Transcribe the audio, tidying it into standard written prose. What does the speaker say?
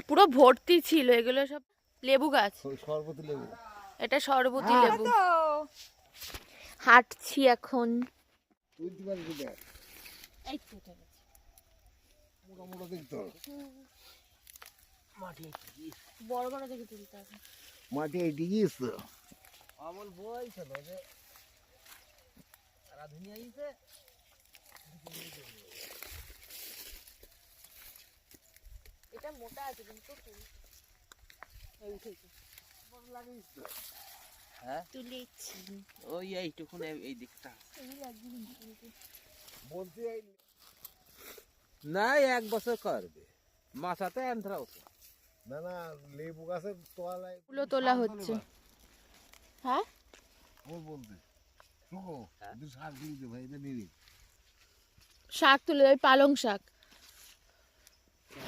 পুরো ভর্তি ছিল এগুলো সব লেবু গাছ। শরবতি লেবু, এটা শরবতি লেবু। হাঁটছি এখন। তুলতে পারবি দেখ, এই তো এটা গেছে। মোটা মোটা দেখতে বড় বড় দেখে তুলতে হবে। মাটি এটি গিয়েছে। আমল বলছিল যে রাধুনি আইছে, এটা মোটা আছে কিন্তু এই উঠেছে। হ্যাঁ তুলেছি ওই এইটুকুন এই দিকটা এই লাগবে বলতে না, 1 বছর করবে মাথাতে আন্ধ্রা ওঠে। না না, লেবু গাছের তলায় ফুলো তোলা হচ্ছে। হ্যাঁ ওর বলতে শুকো শাক দিতে ভাই, এটা নিবি। শাক তুলে ওই পালং শাক।